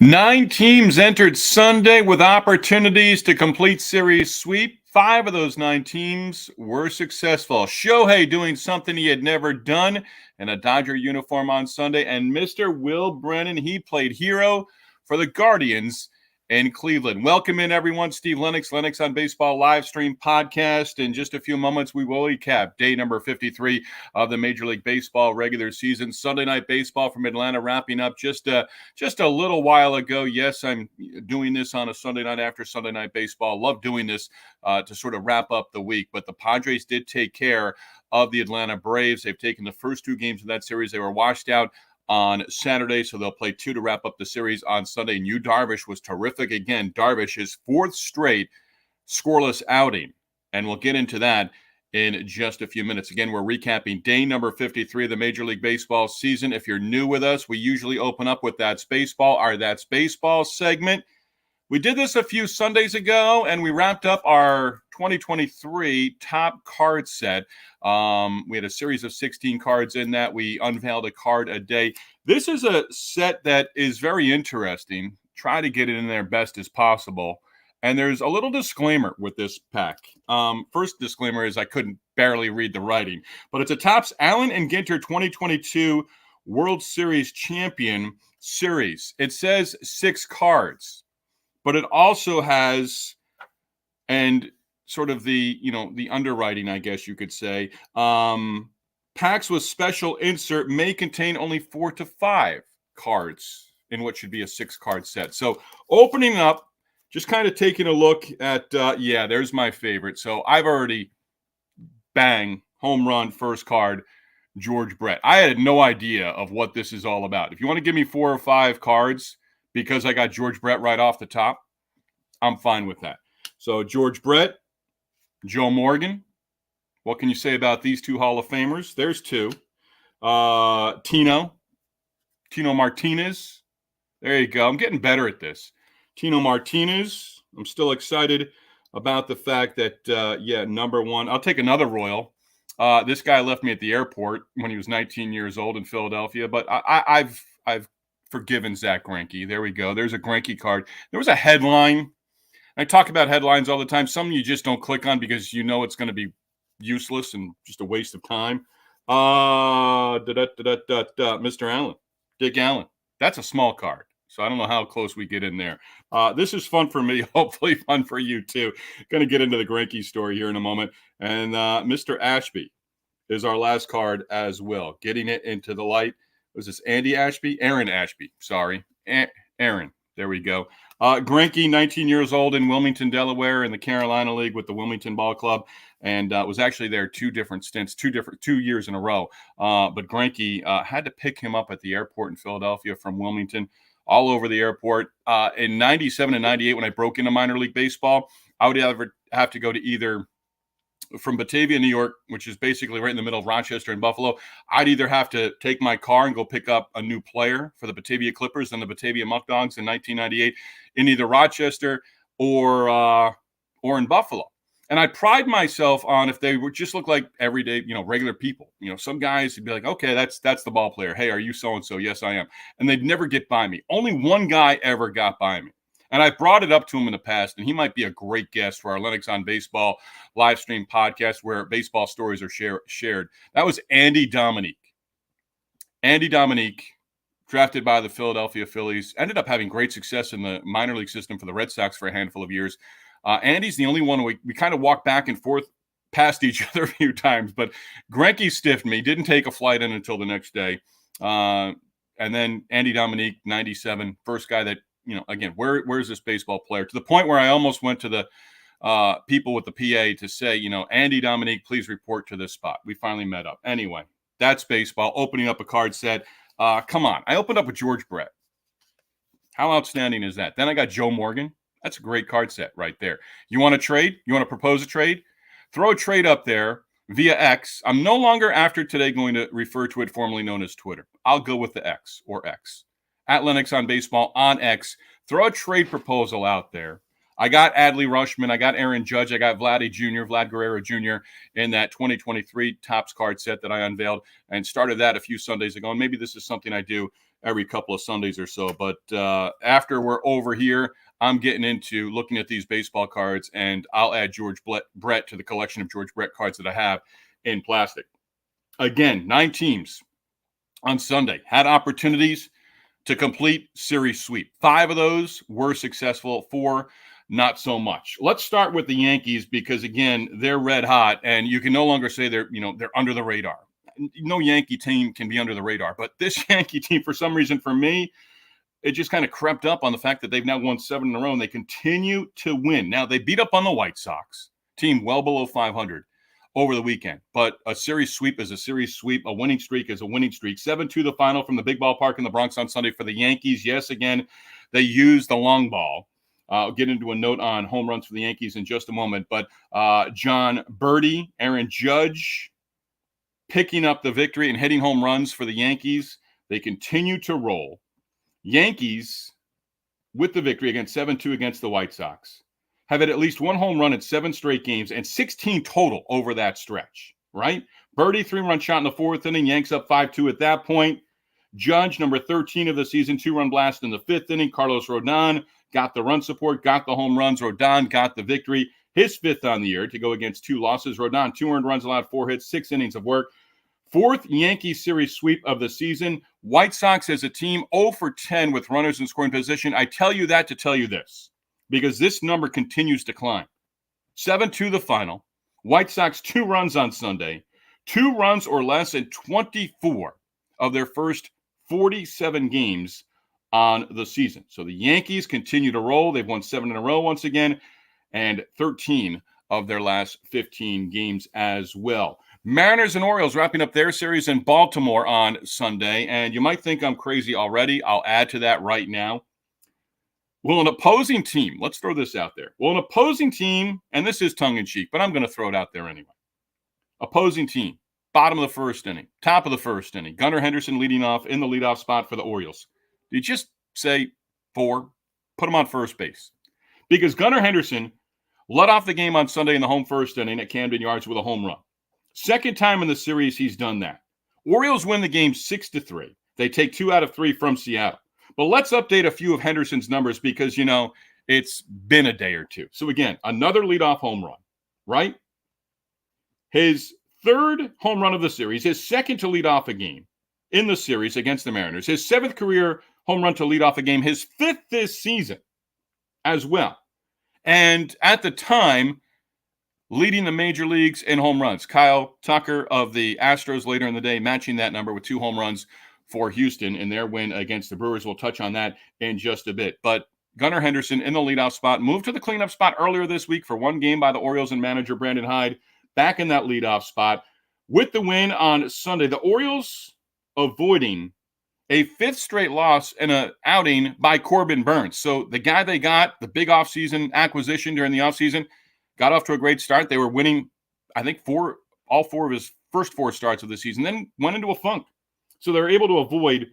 9 teams entered Sunday with opportunities to complete series sweep. 5 of those 9 teams were successful. Shohei doing something he had never done in a Dodger uniform on Sunday. And Mr. Will Brennan, he played hero for the Guardians in Cleveland. Welcome in, everyone. Steve Lennox, Lennox on Baseball live stream podcast. In just a few moments, we will recap day number 53 of the Major League Baseball regular season. Sunday Night Baseball from Atlanta wrapping up just a little while ago. Yes, I'm doing this on a Sunday night after Sunday Night Baseball. Love doing this to sort of wrap up the week. But the Padres did take care of the Atlanta Braves. They've taken the first 2 games of that series. They were washed out on Saturday, so they'll play 2 to wrap up the series on Sunday. And Yu Darvish was terrific again. Darvish, his 4th straight scoreless outing, and we'll get into that in just a few minutes. Again, we're recapping day number 53 of the Major League Baseball season. If you're new with us, we usually open up with That's Baseball, our That's Baseball segment. We did this a few Sundays ago, and we wrapped up our 2023 top card set. We had a series of 16 cards in that. We unveiled a card a day. This is a set that is very interesting. Try to get it in there best as possible. And there's a little disclaimer with this pack. First disclaimer is I couldn't barely read the writing. But it's a Topps Allen and Ginter 2022 World Series Champion Series. It says 6 cards. But it also has, and sort of the underwriting, I guess you could say, packs with special insert may contain only 4 to 5 cards in what should be a 6-card set. So opening up, just kind of taking a look at, there's my favorite. So I've already, bang, home run, first card, George Brett. I had no idea of what this is all about. If you want to give me 4 or 5 cards, because I got George Brett right off the top, I'm fine with that. So George Brett, Joe Morgan. What can you say about these 2 Hall of Famers? There's 2. Tino Martinez. There you go. I'm getting better at this. Tino Martinez. I'm still excited about the fact that, number 1. I'll take another Royal. This guy left me at the airport when he was 19 years old in Philadelphia, but I've forgiven Zach Greinke. There we go. There's a Greinke card. There was a headline. I talk about headlines all the time. Some you just don't click on because you know it's going to be useless and just a waste of time. Mr. Allen, Dick Allen. That's a small card, so I don't know how close we get in there. This is fun for me. Hopefully fun for you too. Going to get into the Greinke story here in a moment. And Mr. Ashby is our last card as well. Getting it into the light. Was this Andy Ashby? Aaron Ashby. Sorry. Aaron. There we go. Greinke, 19 years old in Wilmington, Delaware, in the Carolina League with the Wilmington Ball Club, and was actually there 2 different stints, 2 years in a row. But Greinke had to pick him up at the airport in Philadelphia from Wilmington, all over the airport. In 97 and 98, when I broke into minor league baseball, I would have to go to either from Batavia, New York, which is basically right in the middle of Rochester and Buffalo. I'd either have to take my car and go pick up a new player for the Batavia Clippers and the Batavia Muck Dogs in 1998 in either Rochester or in Buffalo. And I pride myself on if they would just look like everyday, regular people. Some guys would be like, okay, that's the ball player. Hey, are you so-and-so? Yes, I am. And they'd never get by me. Only one guy ever got by me. And I brought it up to him in the past, and he might be a great guest for our Lennox on Baseball live stream podcast where baseball stories are shared. That was Andy Dominique. Andy Dominique, drafted by the Philadelphia Phillies, ended up having great success in the minor league system for the Red Sox for a handful of years. Andy's the only one we kind of walked back and forth past each other a few times, but Greinke stiffed me, didn't take a flight in until the next day. And then Andy Dominique, 97, first guy that, again, where's this baseball player? To the point where I almost went to the people with the PA to say, Andy Dominique, please report to this spot. We finally met up. Anyway, that's baseball. Opening up a card set. Come on. I opened up with George Brett. How outstanding is that? Then I got Joe Morgan. That's a great card set right there. You want to trade? You want to propose a trade? Throw a trade up there via X. I'm no longer after today going to refer to it formerly known as Twitter. I'll go with the X or X. At LenoxOnBaseball on X. Throw a trade proposal out there. I got Adley Rushman. I got Aaron Judge. I got Vlad Guerrero Jr. in that 2023 Topps card set that I unveiled and started that a few Sundays ago. And maybe this is something I do every couple of Sundays or so. But after we're over here, I'm getting into looking at these baseball cards, and I'll add George Brett to the collection of George Brett cards that I have in plastic. Again, 9 teams on Sunday had opportunities to complete series sweep. 5 of those were successful, 4 not so much. Let's start with the Yankees because, again, they're red hot, and you can no longer say they're under the radar. No Yankee team can be under the radar, but this Yankee team, for some reason, for me, it just kind of crept up on the fact that they've now won 7 in a row, and they continue to win. Now, they beat up on the White Sox, team well below 500 over the weekend. But a series sweep is a series sweep. A winning streak is a winning streak. 7-2 the final from the big ballpark in the Bronx on Sunday for the Yankees. Yes, again, they used the long ball. I'll get into a note on home runs for the Yankees in just a moment. But John Birdie, Aaron Judge picking up the victory and hitting home runs for the Yankees. They continue to roll. Yankees, with the victory against 7-2 against the White Sox, have had at least 1 home run in 7 straight games and 16 total over that stretch, right? Birdie, 3-run shot in the 4th inning. Yanks up 5-2 at that point. Judge, number 13 of the season, 2-run blast in the 5th inning. Carlos Rodon got the run support, got the home runs. Rodon got the victory, his 5th on the year to go against 2 losses. Rodon, 2 earned runs allowed, 4 hits, 6 innings of work. 4th Yankees series sweep of the season. White Sox as a team, 0 for 10 with runners in scoring position. I tell you that to tell you this, because this number continues to climb. 7-2 the final. White Sox 2 runs on Sunday, 2 runs or less in 24 of their first 47 games on the season. So the Yankees continue to roll. They've won 7 in a row once again, and 13 of their last 15 games as well. Mariners and Orioles wrapping up their series in Baltimore on Sunday, and you might think I'm crazy already. I'll add to that right now. Will an opposing team, let's throw this out there. Will an opposing team, and this is tongue-in-cheek, but I'm going to throw it out there anyway. Opposing team, bottom of the 1st inning, top of the 1st inning. Gunnar Henderson leading off in the leadoff spot for the Orioles. Do you just say 4? Put him on first base. Because Gunnar Henderson led off the game on Sunday in the home 1st inning at Camden Yards with a home run. 2nd time in the series he's done that. Orioles win the game 6-3. They take 2 out of 3 from Seattle. But let's update a few of Henderson's numbers because, it's been a day or two. So, again, another leadoff home run, right? His 3rd home run of the series, his 2nd to lead off a game in the series against the Mariners, his 7th career home run to lead off a game, his 5th this season as well. And at the time, leading the major leagues in home runs. Kyle Tucker of the Astros later in the day matching that number with 2 home runs for Houston in their win against the Brewers. We'll touch on that in just a bit. But Gunnar Henderson in the leadoff spot, moved to the cleanup spot earlier this week for 1 game by the Orioles and manager Brandon Hyde, back in that leadoff spot. With the win on Sunday, the Orioles avoiding a 5th straight loss in an outing by Corbin Burnes. So the guy they got, the big offseason acquisition during the offseason, got off to a great start. They were winning, I think, all 4 of his first 4 starts of the season, then went into a funk. So they were able to avoid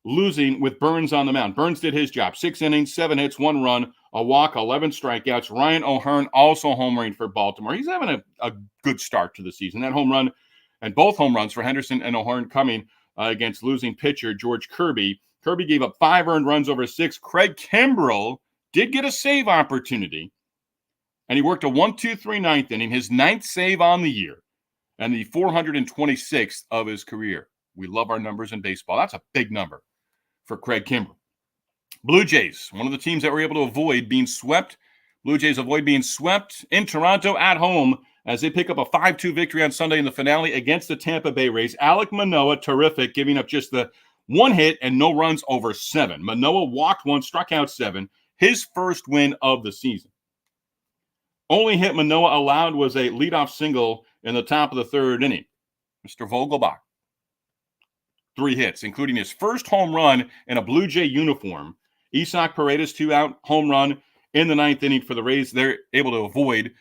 losing with Burnes on the mound. Burnes did his job. 6 innings, 7 hits, 1 run, a walk, 11 strikeouts. Ryan O'Hearn also homering for Baltimore. He's having a good start to the season. That home run and both home runs for Henderson and O'Hearn coming against losing pitcher George Kirby. Kirby gave up 5 earned runs over 6. Craig Kimbrell did get a save opportunity, and he worked a 1-2-3 9th inning, his 9th save on the year, and the 426th of his career. We love our numbers in baseball. That's a big number for Craig Kimbrell. Blue Jays, one of the teams that were able to avoid being swept. Blue Jays avoid being swept in Toronto at home as they pick up a 5-2 victory on Sunday in the finale against the Tampa Bay Rays. Alek Manoah, terrific, giving up just the 1 hit and no runs over 7. Manoah walked 1, struck out 7, his first win of the season. Only hit Manoah allowed was a leadoff single in the top of the 3rd inning. Mr. Vogelbach, 3 hits, including his first home run in a Blue Jay uniform. Isaac Paredes, 2-out home run in the 9th inning for the Rays. They're able to avoid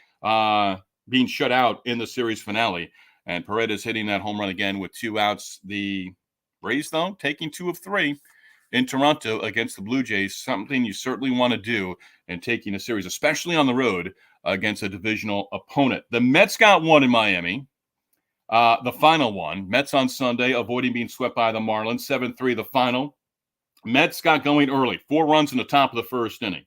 being shut out in the series finale. And Paredes hitting that home run again with 2 outs. The Rays, though, taking 2 of 3 in Toronto against the Blue Jays, something you certainly want to do in taking a series, especially on the road against a divisional opponent. The Mets got 1 in Miami. The final one, Mets on Sunday, avoiding being swept by the Marlins, 7-3 the final. Mets got going early, 4 runs in the top of the first inning.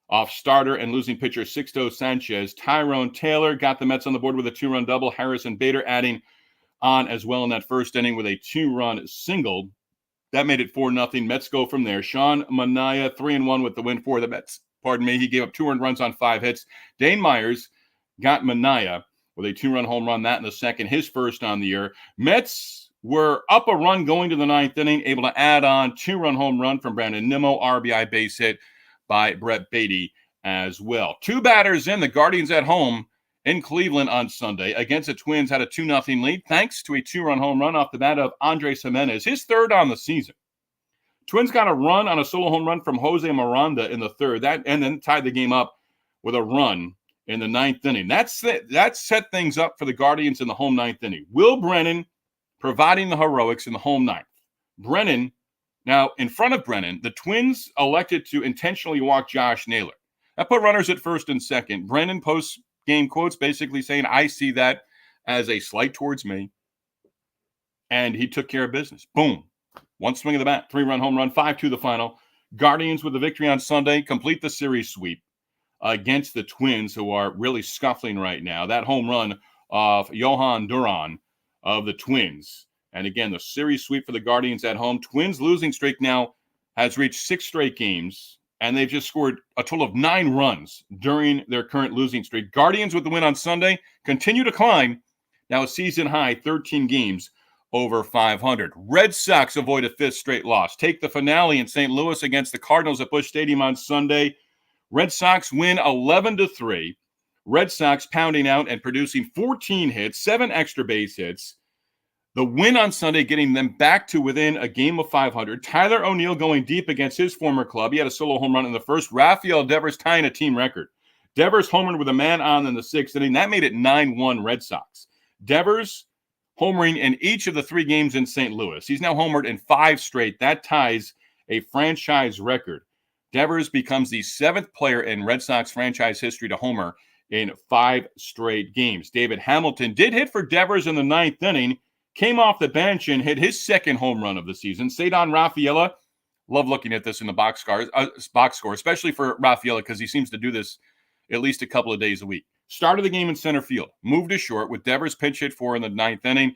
Off starter and losing pitcher Sixto Sanchez, Tyrone Taylor got the Mets on the board with a 2-run double. Harrison Bader adding on as well in that first inning with a 2-run single. That made it 4-0. Mets go from there. Sean Manaea, 3-1 with the win for the Mets. Pardon me. He gave up 2 earned runs on 5 hits. Dane Myers got Manaea with a 2-run home run, that in the second, his first on the year. Mets were up a run going to the 9th inning, able to add on 2-run home run from Brandon Nimmo, RBI base hit by Brett Beatty as well. 2 batters in, the Guardians at home in Cleveland on Sunday against the Twins had a 2-0 lead thanks to a 2-run home run off the bat of Andres Jimenez, his 3rd on the season. Twins got a run on a solo home run from Jose Miranda in the 3rd, and then tied the game up with a run in the 9th inning. That set things up for the Guardians in the home 9th inning. Will Brennan providing the heroics in the home 9th. Brennan, now in front of Brennan, the Twins elected to intentionally walk Josh Naylor. That put runners at first and second. Brennan post-game quotes basically saying, I see that as a slight towards me. And he took care of business. Boom. 1 swing of the bat, 3-run home run, 5-2 the final. Guardians with the victory on Sunday, complete the series sweep against the Twins, who are really scuffling right now. That home run of Johan Duran of the Twins. And again, the series sweep for the Guardians at home. Twins losing streak now has reached 6 straight games, and they've just scored a total of 9 runs during their current losing streak. Guardians with the win on Sunday continue to climb. Now a season high, 13 games over 500. Red Sox avoid a 5th straight loss. Take the finale in St. Louis against the Cardinals at Busch Stadium on Sunday. Red Sox win 11-3. Red Sox pounding out and producing 14 hits, 7 extra base hits. The win on Sunday getting them back to within a game of 500. Tyler O'Neill going deep against his former club. He had a solo home run in the first. Rafael Devers tying a team record. Devers homered with a man on in the 6th inning. That made it 9-1 Red Sox. Devers homering in each of the 3 games in St. Louis. He's now homered in 5 straight. That ties a franchise record. Devers becomes the 7th player in Red Sox franchise history to homer in 5 straight games. David Hamilton did hit for Devers in the 9th inning, came off the bench and hit his 2nd home run of the season. Cedar Rafaela, love looking at this in the box score, especially for Rafaela because he seems to do this at least a couple of days a week. Started the game in center field, moved to short with Devers pinch hit for in the 9th inning.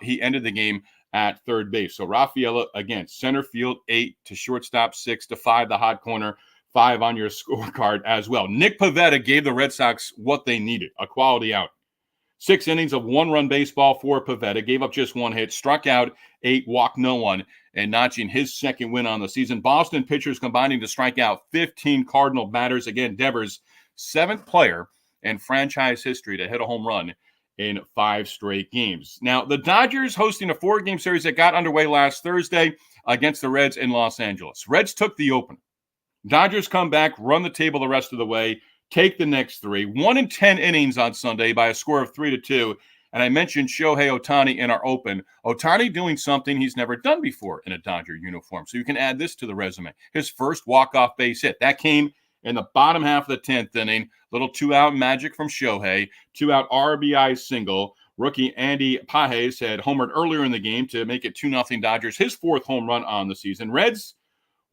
He ended the game at 3rd base. So Rafaela, again, center field, 8 to shortstop, 6 to 5, the hot corner, 5 on your scorecard as well. Nick Pivetta gave the Red Sox what they needed, a quality out. 6 innings of 1-run baseball for Pivetta, gave up just 1 hit, struck out 8, walked no one, and notching his 2nd win on the season. Boston pitchers combining to strike out 15 Cardinal batters. Again, Devers, 7th player in franchise history to hit a home run in 5 straight games. Now, the Dodgers hosting a 4-game series that got underway last Thursday against the Reds in Los Angeles. Reds took the opener. Dodgers come back, run the table the rest of the way, take the next 3. 1 in 10 innings on Sunday by a score of 3-2. And I mentioned Shohei Ohtani in our open. Ohtani doing something he's never done before in a Dodger uniform. So you can add this to the resume. His first walk-off base hit. That came in the bottom half of the 10th inning. Little 2-out magic from Shohei. 2-out RBI single. Rookie Andy Pages had homered earlier in the game to make it 2-0 Dodgers. His 4th home run on the season. Reds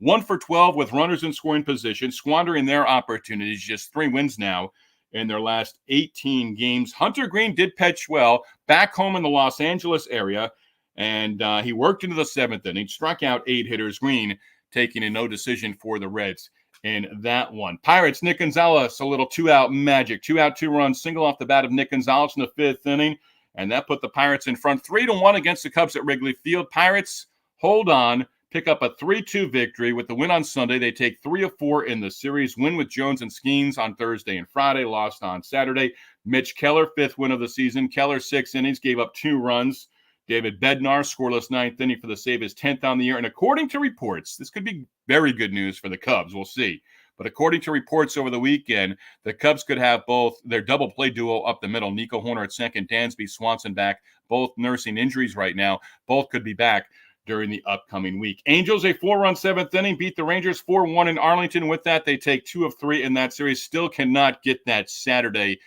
1 for 12 with runners in scoring position, squandering their opportunities. Just 3 wins now in their last 18 games. Hunter Green did pitch well back home in the Los Angeles area, and he worked into the 7th inning, struck out 8 hitters. Green taking a no decision for the Reds in that one. Pirates, Nick Gonzalez, a little 2-out magic. 2-out, 2-run single off the bat of Nick Gonzalez in the 5th inning, and that put the Pirates in front 3-1 against the Cubs at Wrigley Field. Pirates hold on, pick up a 3-2 victory. With the win on Sunday, they take 3 of 4 in the series. Win with Jones and Skeens on Thursday and Friday, lost on Saturday. Mitch Keller, 5th win of the season. Keller, 6 innings, gave up 2 runs. David Bednar, scoreless 9th inning for the save, his 10th on the year. And according to reports, this could be very good news for the Cubs. We'll see. But according to reports over the weekend, the Cubs could have both their double play duo up the middle, Nico Horner at second, Dansby Swanson back, both nursing injuries right now. Both could be back during the upcoming week. Angels, a 4-run 7th inning, beat the Rangers 4-1 in Arlington. With that, they take 2 of 3 in that series. Still cannot get that Saturday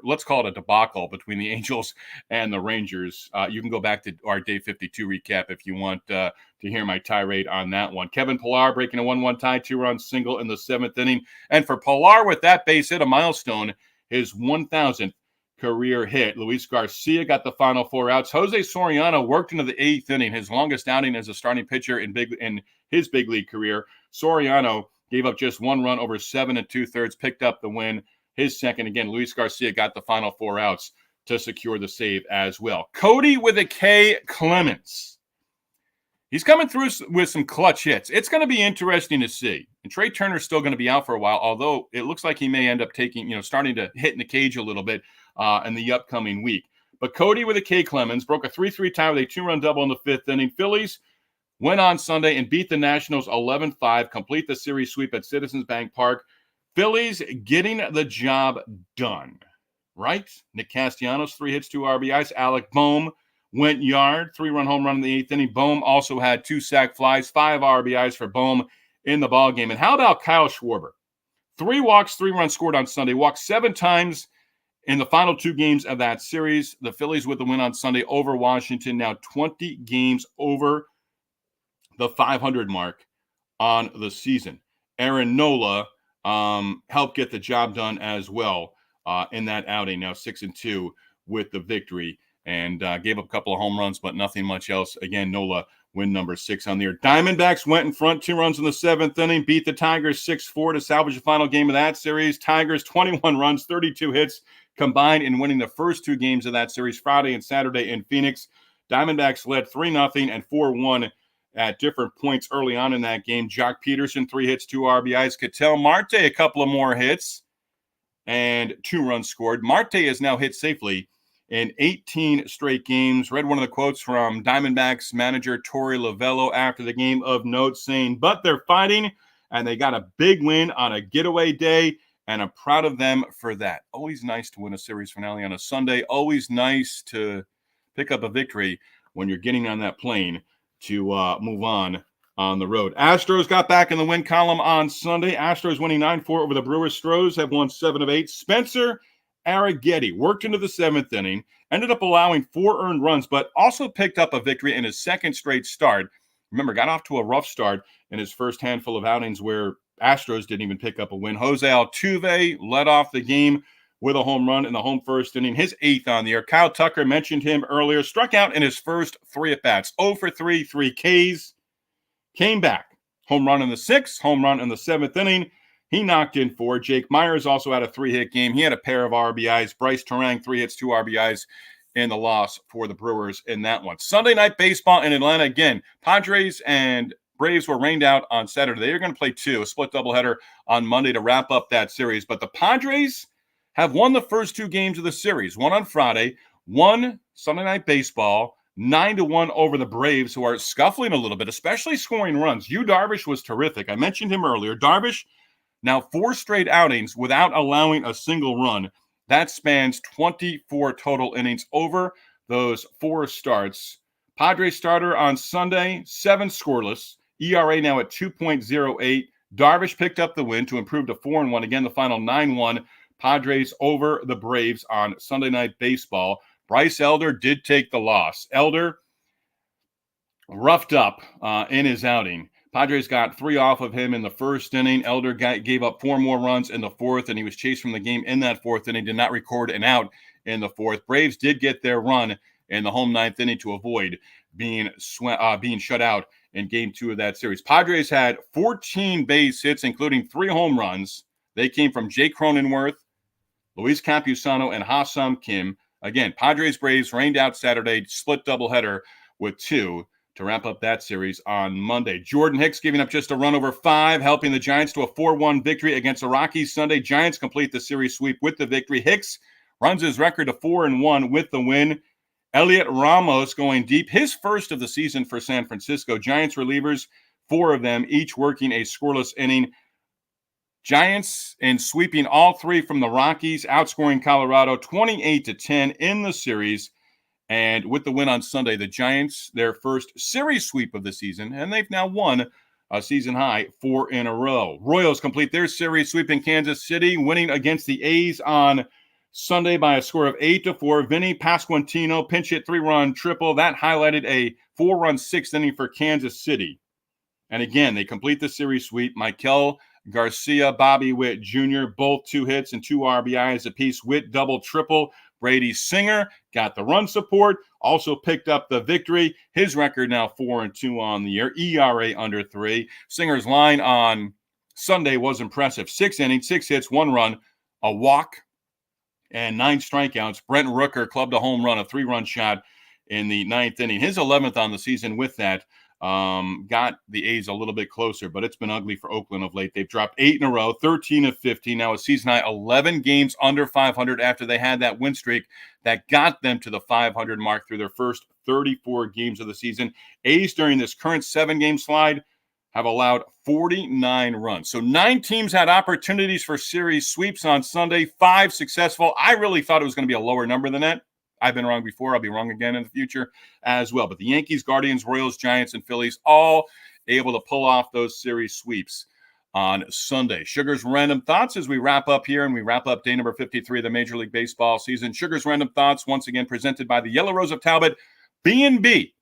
let's call it a debacle between the Angels and the Rangers. You can go back to our Day 52 recap if you want to hear my tirade on that one. Kevin Pillar breaking a 1-1 tie, 2-run single in the 7th inning. And for Pillar with that base hit, a milestone, his 1,000th career hit. Luis Garcia got the final 4 outs. Jose Soriano worked into the 8th inning, his longest outing as a starting pitcher in his big league career. Soriano gave up just 1 run over 7 2/3, picked up the win. His second. Again, Luis Garcia got the final 4 outs to secure the save as well. Cody with a K Clemens. He's coming through with some clutch hits. It's going to be interesting to see. And Trey Turner's still going to be out for a while, although it looks like he may end up starting to hit in the cage a little bit in the upcoming week. But Cody with a K Clemens broke a 3-3 tie with a 2-run double in the 5th inning. Phillies went on Sunday and beat the Nationals 11-5, complete the series sweep at Citizens Bank Park. Phillies getting the job done, right? Nick Castellanos, 3 hits, 2 RBIs. Alec Boehm went yard, 3-run home run in the 8th inning. Boehm also had 2 sac flies, 5 RBIs for Boehm in the ballgame. And how about Kyle Schwarber? 3 walks, 3 runs scored on Sunday. Walked 7 times in the final 2 games of that series. The Phillies with the win on Sunday over Washington, now 20 games over the 500 mark on the season. Aaron Nola helped get the job done as well in that outing. Now 6-2 with the victory, and gave up a couple of home runs, but nothing much else. Again, Nola win number 6 on the year. Diamondbacks went in front, 2 runs in the 7th inning, beat the Tigers 6-4 to salvage the final game of that series. Tigers 21 runs, 32 hits combined in winning the first 2 games of that series, Friday and Saturday in Phoenix. Diamondbacks led 3-0 and 4-1 at different points early on in that game. Jock Peterson, 3 hits, 2 RBIs. Ketel Marte, a couple of more hits and 2 runs scored. Marte has now hit safely in 18 straight games. Read one of the quotes from Diamondbacks manager Torey Lovullo after the game of note, saying, but they're fighting, and they got a big win on a getaway day, and I'm proud of them for that. Always nice to win a series finale on a Sunday. Always nice to pick up a victory when you're getting on that plane to move on the road. Astros got back in the win column on Sunday. Astros winning 9-4 over the Brewers. Stros have won 7 of 8. Spencer Arrighetti worked into the 7th inning, ended up allowing 4 earned runs, but also picked up a victory in his second straight start. Remember, got off to a rough start in his first handful of outings where Astros didn't even pick up a win. Jose Altuve led off the game with a home run in the home first inning, his 8th on the year. Kyle Tucker, mentioned him earlier, struck out in his first 3 at-bats. 0 for 3, 3 Ks. Came back. Home run in the 6th, home run in the 7th inning. He knocked in 4. Jake Myers also had a 3-hit game. He had a pair of RBIs. Bryce Terang, 3 hits, 2 RBIs in the loss for the Brewers in that one. Sunday night baseball in Atlanta. Again, Padres and Braves were rained out on Saturday. They're going to play 2, a split doubleheader on Monday to wrap up that series. But the Padres have won the first 2 games of the series. One on Friday, one Sunday night baseball, 9-1 over the Braves, who are scuffling a little bit, especially scoring runs. Yu Darvish was terrific. I mentioned him earlier. Darvish, now 4 straight outings without allowing a single run. That spans 24 total innings over those 4 starts. Padres starter on Sunday, 7 scoreless. ERA now at 2.08. Darvish picked up the win to improve to 4-1. Again, the final 9-1. Padres over the Braves on Sunday Night Baseball. Bryce Elder did take the loss. Elder roughed up in his outing. Padres got 3 off of him in the first inning. Elder gave up 4 more runs in the 4th, and he was chased from the game in that 4th inning. Did not record an out in the 4th. Braves did get their run in the home 9th inning to avoid being shut out in Game 2 of that series. Padres had 14 base hits, including 3 home runs. They came from Jake Cronenworth, Luis Campusano, and Ha-Sung Kim. Again, Padres-Braves rained out Saturday, split doubleheader with 2 to wrap up that series on Monday. Jordan Hicks giving up just a run over 5, helping the Giants to a 4-1 victory against the Rockies Sunday. Giants complete the series sweep with the victory. Hicks runs his record to 4-1 with the win. Elliot Ramos going deep, his first of the season for San Francisco. Giants relievers, 4 of them, each working a scoreless inning. Giants in sweeping all 3 from the Rockies, outscoring Colorado 28-10 in the series. And with the win on Sunday, the Giants, their first series sweep of the season, and they've now won a season high 4 in a row. Royals complete their series sweep in Kansas City, winning against the A's on Sunday by a score of 8-4. Vinny Pasquantino pinch hit 3-run triple. That highlighted a 4-run sixth inning for Kansas City. And again, they complete the series sweep. Michael Garcia, Bobby Witt Jr., both 2 hits and 2 RBIs apiece. Witt double triple. Brady Singer got the run support, also picked up the victory. His record now 4-2 on the year, ERA under 3. Singer's line on Sunday was impressive. 6 innings, 6 hits, 1 run, a walk, and 9 strikeouts. Brent Rooker clubbed a home run, a 3-run shot in the 9th inning. His 11th on the season with that. Got the A's a little bit closer, but it's been ugly for Oakland of late. They've dropped 8 in a row, 13 of 15. Now a season high 11 games under 500 after they had that win streak that got them to the 500 mark through their first 34 games of the season. A's during this current 7-game slide have allowed 49 runs. So 9 teams had opportunities for series sweeps on Sunday, 5 successful. I really thought it was going to be a lower number than that. I've been wrong before. I'll be wrong again in the future as well. But the Yankees, Guardians, Royals, Giants, and Phillies all able to pull off those series sweeps on Sunday. Sugar's Random Thoughts as we wrap up here, and we wrap up day number 53 of the Major League Baseball season. Sugar's Random Thoughts, once again, presented by the Yellow Rose of Talbot, B&B.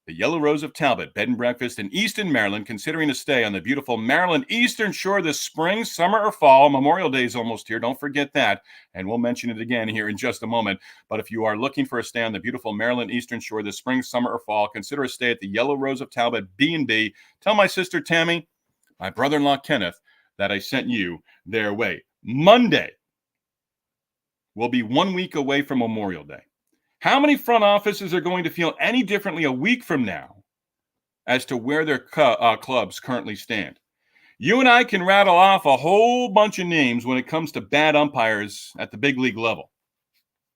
The Yellow Rose of Talbot, bed and breakfast in Easton, Maryland, considering a stay on the beautiful Maryland Eastern Shore this spring, summer, or fall. Memorial Day is almost here. Don't forget that. And we'll mention it again here in just a moment. But if you are looking for a stay on the beautiful Maryland Eastern Shore this spring, summer, or fall, consider a stay at the Yellow Rose of Talbot, B&B. Tell my sister Tammy, my brother-in-law Kenneth, that I sent you their way. Monday will be 1 week away from Memorial Day. How many front offices are going to feel any differently a week from now as to where their clubs currently stand? You and I can rattle off a whole bunch of names when it comes to bad umpires at the big league level.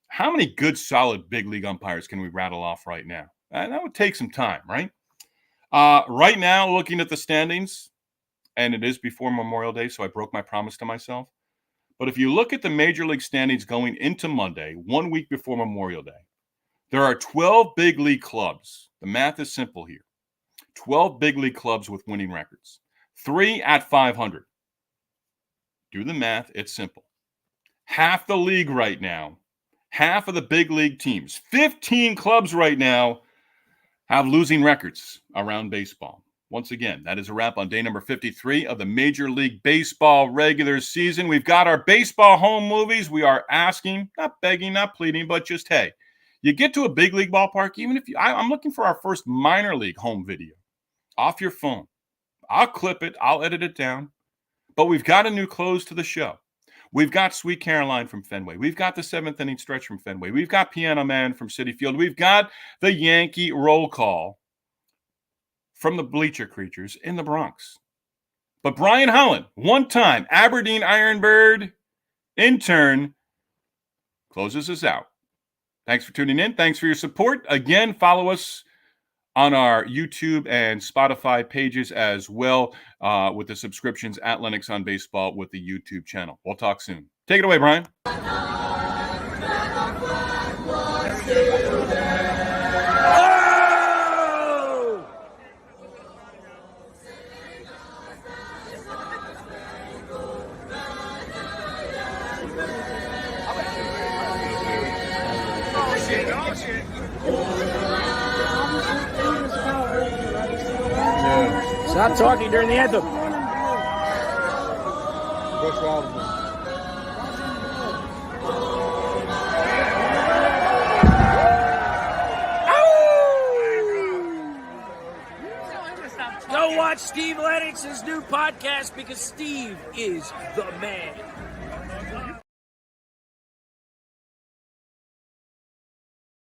How many good, solid big league umpires can we rattle off right now? That would take some time, right? Right now, looking at the standings, and it is before Memorial Day, so I broke my promise to myself. But if you look at the Major League standings going into Monday, 1 week before Memorial Day, there are 12 big league clubs. The math is simple here. 12 big league clubs with winning records. 3 at 500. Do the math. It's simple. Half the league right now, half of the big league teams, 15 clubs right now have losing records around baseball. Once again, that is a wrap on day number 53 of the Major League Baseball regular season. We've got our baseball home movies. We are asking, not begging, not pleading, but just, hey, you get to a big league ballpark, even if I'm looking for our first minor league home video off your phone. I'll clip it. I'll edit it down. But we've got a new close to the show. We've got Sweet Caroline from Fenway. We've got the 7th inning stretch from Fenway. We've got Piano Man from Citi Field. We've got the Yankee roll call from the Bleacher Creatures in the Bronx. But Brian Holland, one-time Aberdeen Ironbird intern, closes us out. Thanks for tuning in. Thanks for your support. Again, follow us on our YouTube and Spotify pages as well with the subscriptions at LenoxOnBaseball with the YouTube channel. We'll talk soon. Take it away, Brian. Stop talking during the anthem. Go watch Steve Lennox's new podcast because Steve is the man.